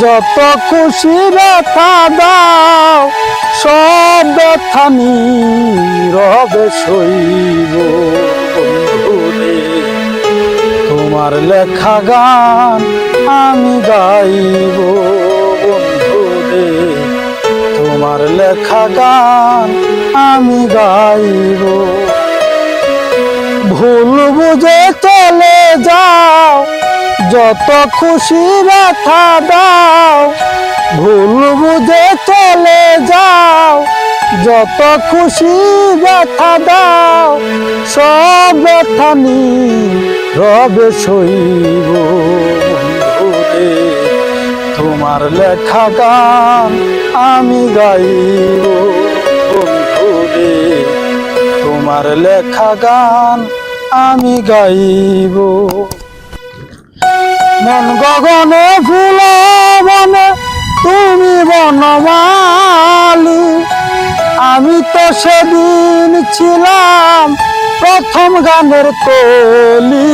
যত খুশি ব্যথা দাও সব ব্যথা নীরবে সইব বন্ধুরে। তোমার লেখা গান আমি গাইব বন্ধুরে, তোমার লেখা গান আমি গাইব। ভুল বুঝে চলে যাও যত খুশি ব্যথা দাও, ভুল বুঝে চলে যাও যত খুশি ব্যথা দাও, সব ব্যথা নীরবে সইব বন্ধুরে। তোমার লেখা গান আমি গাইব বন্ধুরে, তোমার লেখা গান আমি গাইব। মন গগনে ফুল বনে তুমি বনমালী, আমি তো সেদিন ছিলাম প্রথম গানের কলি।